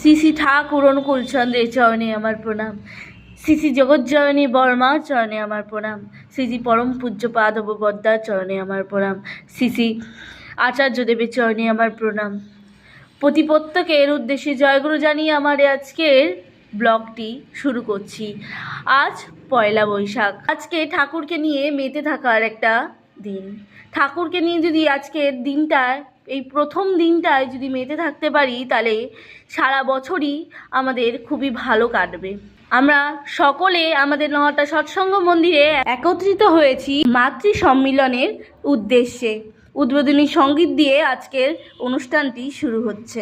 শ্রী শ্রী ঠাকুর অনুকূলচন্দ্রের চরণে আমার প্রণাম। শ্রী শ্রী জগজ্জননী বর্মার চরণে আমার প্রণাম। শ্রী শ্রী পরম পূজ্য পাদব বদ্দার চরণে আমার প্রণাম। শ্রী শ্রী আচার্যদেবের চরণে আমার প্রণাম। প্রত্যেকের উদ্দেশ্যে জয়গুরু জানিয়ে আমার আজকের ব্লগটি শুরু করছি। আজ পয়লা বৈশাখ। আজকে ঠাকুরকে নিয়ে মেতে থাকার একটা দিন। ঠাকুরকে নিয়ে যদি আজকের দিনটায়, এই প্রথম দিনটায় যদি মেতে থাকতে পারি, তাহলে সারা বছরই আমাদের খুবই ভালো কাটবে। আমরা সকলে আমাদের নহাটা সৎসঙ্গ মন্দিরে একত্রিত হয়েছি মাতৃ সম্মিলনের উদ্দেশ্যে। উদ্বোধনী সঙ্গীত দিয়ে আজকের অনুষ্ঠানটি শুরু হচ্ছে।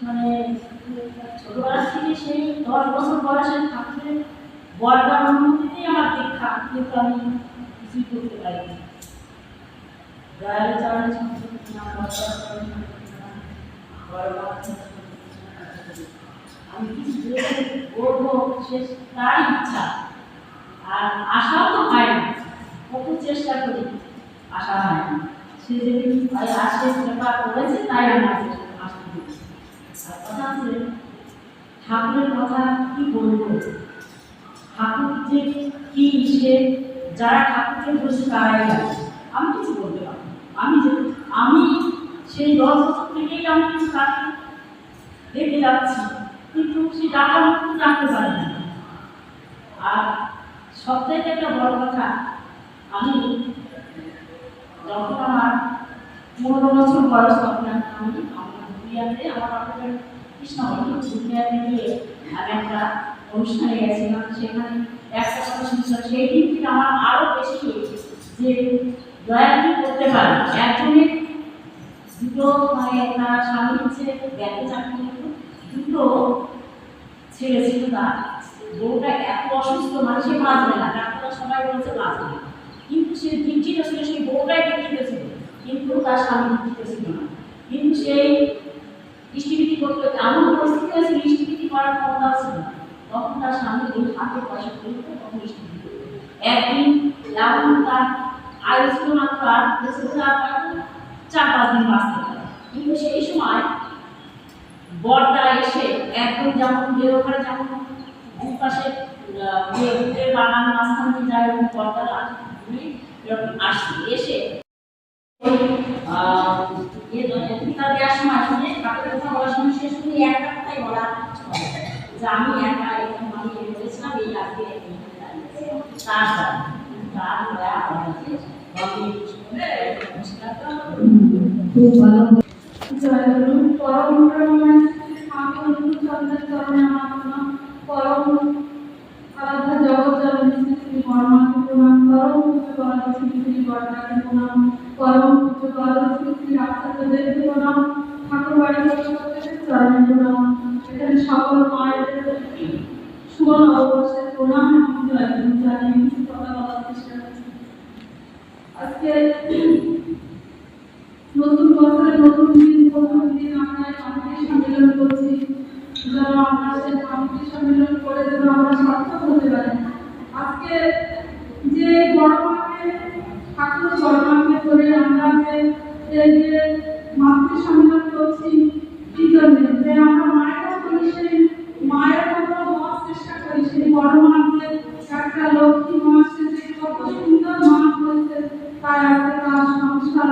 মানে ছোটবেলা থেকে সেই 10 বছর বয়সে ঠাকুরের বরদান অনুমতিতেই আমার দীক্ষা, কিন্তু আমি কিছুই করতে পারিনি। দয়ালু চরণে আমি কিছু করবো, সে তার ইচ্ছা, আর আশাও তো হয় না। কত চেষ্টা করি, আশা হয় না। সে যেদিন আসে কৃপা করেছে, তাই আমার আসতে দিচ্ছে। আর কথা হচ্ছে, ঠাকুরের কথা কি বলবো, ঠাকুর যে কি, সে যারা ঠাকুরকে বলছে তারাই জানে। আমি কিছু বলতে পারবো না। আমি সেই 10 বছর থেকেই আমি কিন্তু তাকে দেখে যাচ্ছি, কিন্তু সেই ডাকার মতো জানতে পারি না। আর সবথেকে একটা বড় কথা, আমি যখন আমার 15 বছর বয়স, তখন আমি দুনিয়াতে আমার বাপের কৃষ্ণগঞ্জ দুনিয়াতে গিয়ে আমি একটা অনুষ্ঠানে গেছিলাম। সেখানে একটা কথা শুনছিলাম, সেই দিন থেকে আমার আরও বেশি যে দয়ালু করতে পারে। একজনের দুটো, মানে তার স্বামী হচ্ছে ব্যাংকে চাকরি করত, দুটো ছেলে ছিল। তার বউটা এত অসুস্থ, মানে সে বাঁচবে না, ডাক্তাররা সবাই বলছে বাঁচবে না, কিন্তু সে দীক্ষিত ছিল, সেই বউটাই দীক্ষিত ছিল, কিন্তু তার স্বামী দীক্ষিত ছিল না। কিন্তু সেই দৃষ্টিবিধি করতে এমন পরিস্থিতি হয়েছে, দৃষ্টিবিধি করার ক্ষমতা ছিল না। তখন তার স্বামী ওই হাতে পয়সা করতো, তখন দৃষ্টিবিধি করতো। একদিন এমন তার আয়ু ছিল মাত্র 4-5 দিন বাঁচতে পারে। কিন্তু সেই সময় বরটা এসে একদম যেমন ওখানে যেমন দুপাশে বাগান মাঝখানে যায়, এবং বরটা এরকম আসছে, এসে টিকা দেওয়ার সময় শুনে, ঠাকুরের কথা বলার সময় সে শুনে একটা কথাই বলা, যে আমি একা এখানে আমি বলেছিলাম এই আজকে তার দয়া আমাকে খুব ভালো। পরম চরণে আমার পরম আরাধ্যা জগৎ জননী শ্রী বর্মাকে প্রণাম, পরম পূজ্যপাদ শ্রী বর্মাকে প্রণাম, পরম পূজ্যপাদ শ্রী আচার্যদেরকে প্রণাম, ঠাকুর বাড়ি প্রত্যেকের চরণে প্রণাম। এখানে সকল মায়েদের শুভ নববর্ষের প্রণাম এবং জয়গুরু জানিয়ে কিছু কথা বলার চেষ্টা করছি। আজকে নতুন বছরের নতুন দিন, প্রথম দিন আমরা সামগ্রিক সম্মেলন করছি। যেন আমরা সেই সামগ্রিক সম্মেলন করে যেন আমরা সার্থক হতে পারি। আজকে যে বড়মাকে, ঠাকুর বড়মাকে করে আমরা যে মাতৃ সম্মেলন করছি, কি জন্য যে আমরা মায়েরা করি, সেই মায়ের মতো হওয়ার চেষ্টা করি। সেই বড়মা যে একটা লক্ষ্মী মা, সে যে কত সুন্দর মা হয়েছে, তাই আজকে তার সংসার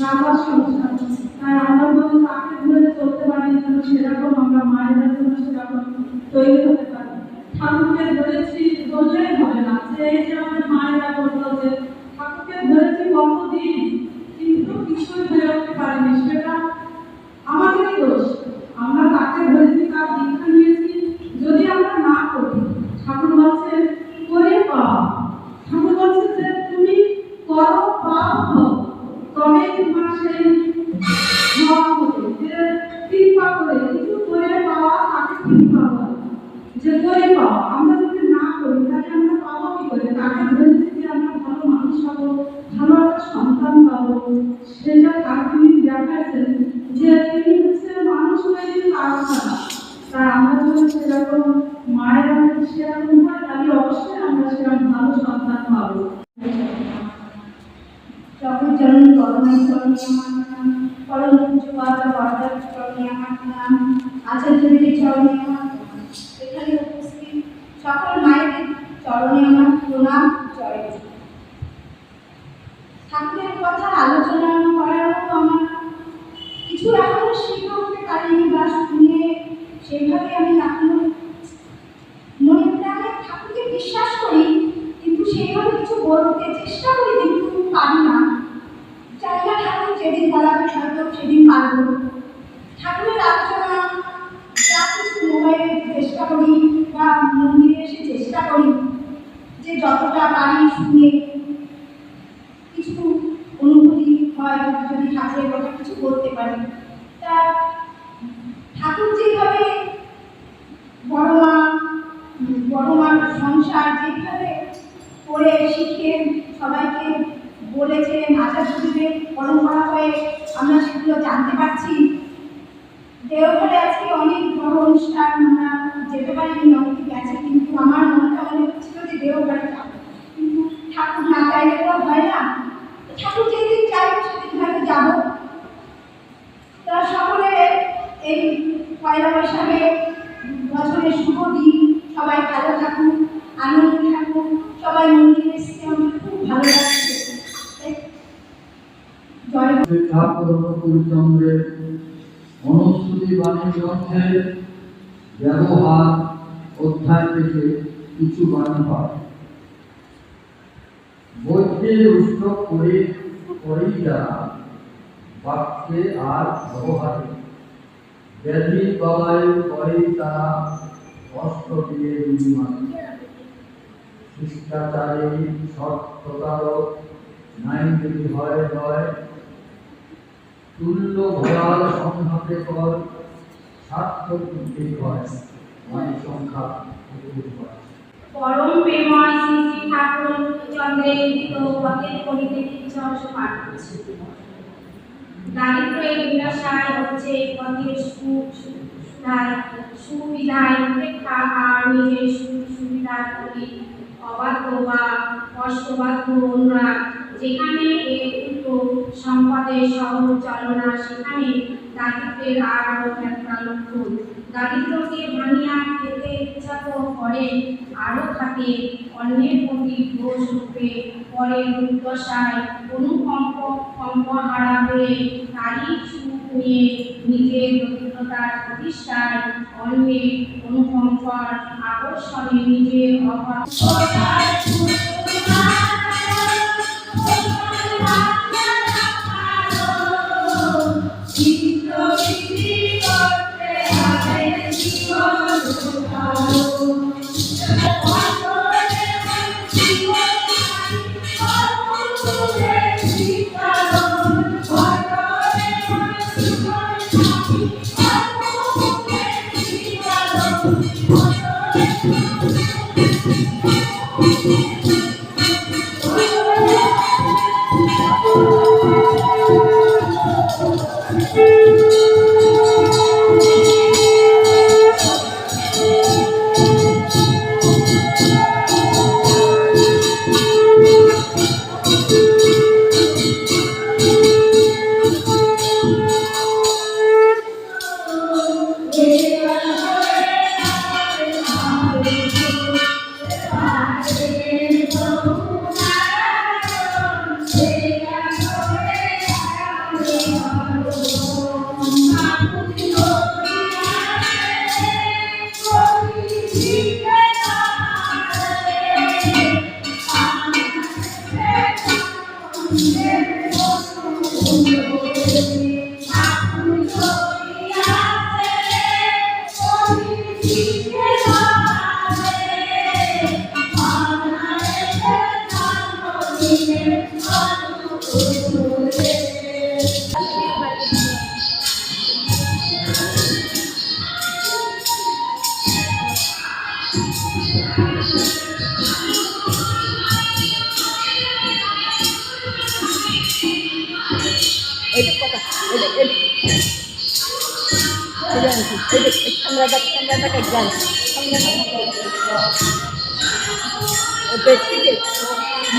রাজার সংসার। তাই আমরা যদি তাকে ধরে চলতে পারি, যেন সেরকম আমরা মায়েদের জন্য সেরকম তৈরি হতে পারি। ঠাকুরকে ধরেছি বললেই হবে না, যে এই যে আমাদের মায়েরা বললো যে ঠাকুরকে ধরেছি কতদিন, কিন্তু কিছুই হয়ে উঠতে পারিনি, সেটা আমাদেরই দোষ। আমরা তাকে ধরেছি, তার দীক্ষা নিয়েছি, যদি আমরা না করি, ঠাকুর বলছে করে পাও। ঠাকুর বলছে যে তুমি করো, পাও, তবে তোমার সেই হওয়া হবে, যে কৃপা করে কিছু করে পাওয়া, তাকে কৃপা বলে, যে করে পাওয়া। আমরা যদি না করি, তাহলে আমরা পাবো কি করে? তাকে ধরেছি যে আমরা ভালো মানুষ হবো, ভালো একটা সন্তান পাবো, সেটা তার তিনি দেখাচ্ছেন যে তিনি হচ্ছে মানুষ হয়ে কাজ করা। তাই আমরা যদি সেরকম মায়েরা সেরকম হয়, তাহলে অবশ্যই আমরা সেরকম ভালো সন্তান পাবো। সকল চরণ করুণায় চরণে আমার নাম, পরম পূজ্যপাদ বরদার চরণে আমার নাম, আচার্যদের চরণে আমার নাম। এখানে উপস্থিত সকল মায়েদের চরণে আমার প্রণাম, জয়। ঠাকুরের কথা আলোচনা করার মতো আমার কিছু এখনো শিখে উঠতে পারিনি, বা শুনে সেভাবে আমি এখনো মনে প্রাণে ঠাকুরকে বিশ্বাস করি, কিন্তু সেইভাবে কিছু বলতে চেষ্টা করি, কিন্তু পারি না। জানি না ঠাকুর যেদিন বলাবে হয়তো সেদিন পারব। ঠাকুরের আলোচনা যা কিছু মোবাইলে চেষ্টা করি, বা মন্দিরে এসে চেষ্টা করি, যে যতটা পারি শুনে কিছু অনুভূতি হয়, যদি ঠাকুরের কথা কিছু বলতে পারি। তা পরে আমরা সেগুলো জানতে পারছি। দেওঘরে আজকে অনেক বড় অনুষ্ঠান, আমরা যেতে পারিনি, অনেকে গেছে, কিন্তু আমার মনটা মনে হচ্ছিল যে দেওঘরে যাবো, কিন্তু ঠাকুর না চাইলে তো হয় না। ঠাকুর যেদিন চাইবো সেদিন হয়তো যাবো। তারা সকলে এই পয়লা বৈশাখে বছরের শুভ দিন, সবাই ভালো থাকুক, আনন্দে থাকুক, সবাই মন্দিরে এসেছে, আমাদের খুব ভালো লাগছে। জয় ঠাকুর অনুকূলচন্দ্রের অনুস্তুতি বাণী গ্রন্থের ব্যবহার অধ্যায় থেকে কিছু বাণী পাঠ। বইকে রুষ্ট করেই যারা বাক্যে আর ব্যবহারে ব্যাধি গলায় করেই তারা কষ্ট দিয়ে বিনিময়। শিষ্টাচারে সত্যতারও নাই যদি হয় হয়, তুল্য ভয়াল সংঘাতে কর স্বার্থ বুদ্ধি হয়, অনেক সংখ্যা হয়। পরম প্রেমময় শ্রী শ্রী ঠাকুর চন্দ্রের গীত পথের কবিতে কিছু অংশ পাঠ করছি। দারিদ্র্যের বিনাশায় হচ্ছে পথের সুবিধায় উপেক্ষা আর নিজের সুবিধার প্রতি অবাধ্য বা অষ্টবাধ্য অনুরাগ। যেখানে এর উল্টো সম্পদের সহজ চালনা, সেখানে দারিদ্র্যের আরও একটা লক্ষণ। দারিদ্র্যকে ভাঙিয়া খেতে ইচ্ছা তো করে, আরও থাকে অন্যের প্রতি দোষ রূপে, পরের দুর্দশায় কম্প হারা হয়ে তারই সুখ নিয়ে নিজের দরিদ্রতার প্রতিষ্ঠায় অন্যের অনুকম্পার আকর্ষণে নিজের অভাব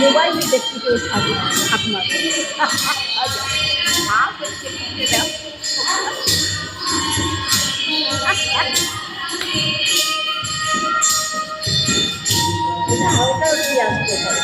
মোবাইল দেখতে আপনার আসতে পারে।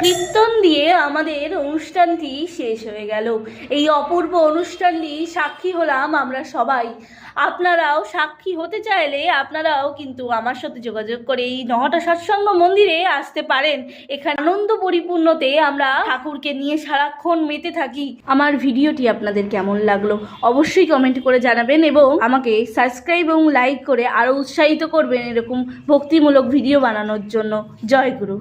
কীর্তন দিয়ে আমাদের অনুষ্ঠানটি শেষ হয়ে গেল। এই অপূর্ব অনুষ্ঠানটি সাক্ষী হলাম আমরা সবাই। আপনারাও সাক্ষী হতে চাইলে আপনারাও কিন্তু আমার সাথে যোগাযোগ করে এই নহটা সৎসঙ্গ মন্দিরে আসতে পারেন। এখানে আনন্দ পরিপূর্ণতে আমরা ঠাকুরকে নিয়ে সারাক্ষণ মেতে থাকি। আমার ভিডিওটি আপনাদের কেমন লাগলো অবশ্যই কমেন্ট করে জানাবেন এবং আমাকে সাবস্ক্রাইব এবং লাইক করে আরও উৎসাহিত করবেন এরকম ভক্তিমূলক ভিডিও বানানোর জন্য। জয় গুরু।